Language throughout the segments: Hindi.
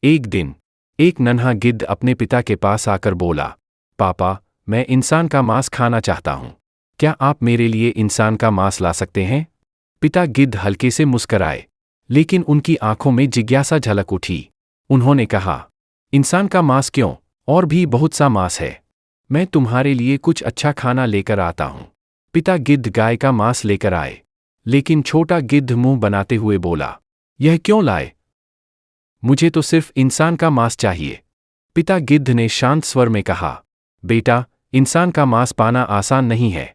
एक दिन एक नन्हा गिद्ध अपने पिता के पास आकर बोला, पापा, मैं इंसान का मांस खाना चाहता हूँ। क्या आप मेरे लिए इंसान का मांस ला सकते हैं? पिता गिद्ध हल्के से मुस्कराए, लेकिन उनकी आंखों में जिज्ञासा झलक उठी। उन्होंने कहा, इंसान का मांस क्यों? और भी बहुत सा मांस है। मैं तुम्हारे लिए कुछ अच्छा खाना लेकर आता हूँ। पिता गिद्ध गाय का मांस लेकर आए, लेकिन छोटा गिद्ध मुंह बनाते हुए बोला, यह क्यों लाए? मुझे तो सिर्फ इंसान का मांस चाहिए। पिता गिद्ध ने शांत स्वर में कहा, बेटा, इंसान का मांस पाना आसान नहीं है।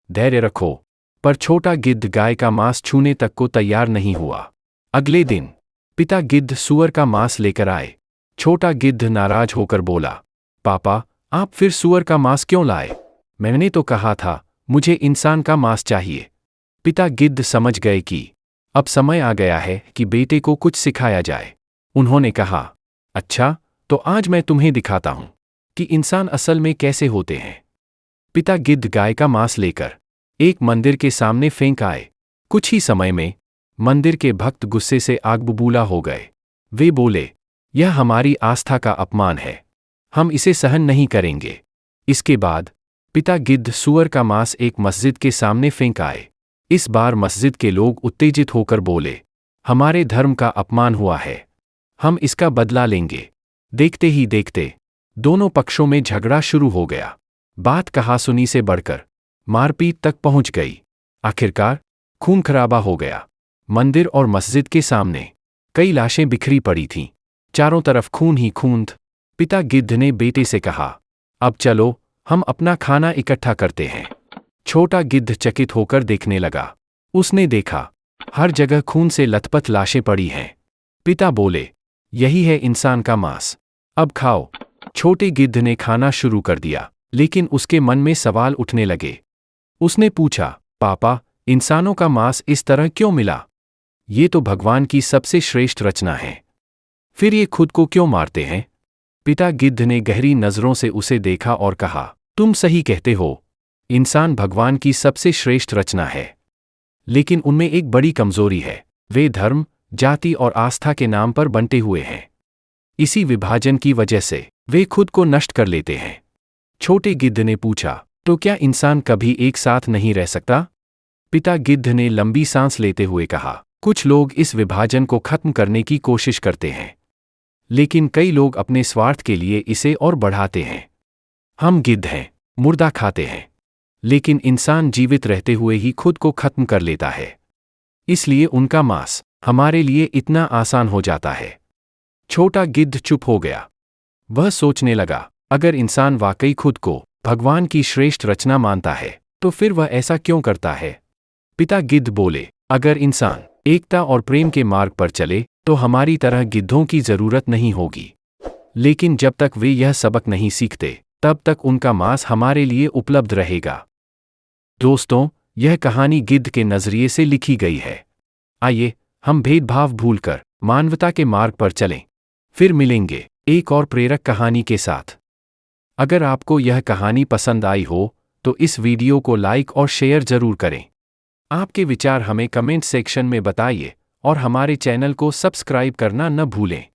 धैर्य रखो। पर छोटा गिद्ध गाय का मांस छूने तक को तैयार नहीं हुआ। अगले दिन पिता गिद्ध सूअर का मांस लेकर आए। छोटा गिद्ध नाराज होकर बोला, पापा, आप फिर सूअर का मांस क्यों लाए? मैंने तो कहा था मुझे इंसान का मांस चाहिए। पिता गिद्ध समझ गए कि अब समय आ गया है कि बेटे को कुछ सिखाया जाए। उन्होंने कहा, अच्छा, तो आज मैं तुम्हें दिखाता हूं कि इंसान असल में कैसे होते हैं। पिता गिद्ध गाय का मांस लेकर एक मंदिर के सामने फेंक आए। कुछ ही समय में मंदिर के भक्त गुस्से से आग बबूला हो गए। वे बोले, यह हमारी आस्था का अपमान है, हम इसे सहन नहीं करेंगे। इसके बाद पिता गिद्ध सूअर का मांस एक मस्जिद के सामने फेंक आए। इस बार मस्जिद के लोग उत्तेजित होकर बोले, हमारे धर्म का अपमान हुआ है, हम इसका बदला लेंगे। देखते ही देखते दोनों पक्षों में झगड़ा शुरू हो गया। बात कहासुनी से बढ़कर मारपीट तक पहुंच गई। आखिरकार खून खराबा हो गया। मंदिर और मस्जिद के सामने कई लाशें बिखरी पड़ी थीं। चारों तरफ खून ही खून था। पिता गिद्ध ने बेटे से कहा, अब चलो हम अपना खाना इकट्ठा करते हैं। छोटा गिद्ध चकित होकर देखने लगा। उसने देखा हर जगह खून से लथपथ लाशें पड़ी हैं। पिता बोले, यही है इंसान का मांस, अब खाओ। छोटे गिद्ध ने खाना शुरू कर दिया, लेकिन उसके मन में सवाल उठने लगे। उसने पूछा, पापा, इंसानों का मांस इस तरह क्यों मिला? ये तो भगवान की सबसे श्रेष्ठ रचना है, फिर ये खुद को क्यों मारते हैं? पिता गिद्ध ने गहरी नजरों से उसे देखा और कहा, तुम सही कहते हो, इंसान भगवान की सबसे श्रेष्ठ रचना है, लेकिन उनमें एक बड़ी कमजोरी है, वे धर्म, जाति और आस्था के नाम पर बंटे हुए हैं। इसी विभाजन की वजह से वे खुद को नष्ट कर लेते हैं। छोटे गिद्ध ने पूछा, तो क्या इंसान कभी एक साथ नहीं रह सकता? पिता गिद्ध ने लंबी सांस लेते हुए कहा, कुछ लोग इस विभाजन को खत्म करने की कोशिश करते हैं, लेकिन कई लोग अपने स्वार्थ के लिए इसे और बढ़ाते हैं। हम गिद्ध हैं, मुर्दा खाते हैं, लेकिन इंसान जीवित रहते हुए ही खुद को खत्म कर लेता है। इसलिए उनका मांस हमारे लिए इतना आसान हो जाता है। छोटा गिद्ध चुप हो गया। वह सोचने लगा, अगर इंसान वाकई खुद को भगवान की श्रेष्ठ रचना मानता है, तो फिर वह ऐसा क्यों करता है? पिता गिद्ध बोले, अगर इंसान एकता और प्रेम के मार्ग पर चले, तो हमारी तरह गिद्धों की जरूरत नहीं होगी। लेकिन जब तक वे यह सबक नहीं सीखते, तब तक उनका मांस हमारे लिए उपलब्ध रहेगा। दोस्तों, यह कहानी गिद्ध के नजरिए से लिखी गई है। आइए हम भेदभाव भूलकर मानवता के मार्ग पर चलें। फिर मिलेंगे एक और प्रेरक कहानी के साथ। अगर आपको यह कहानी पसंद आई हो, तो इस वीडियो को लाइक और शेयर जरूर करें। आपके विचार हमें कमेंट सेक्शन में बताइए और हमारे चैनल को सब्सक्राइब करना न भूलें।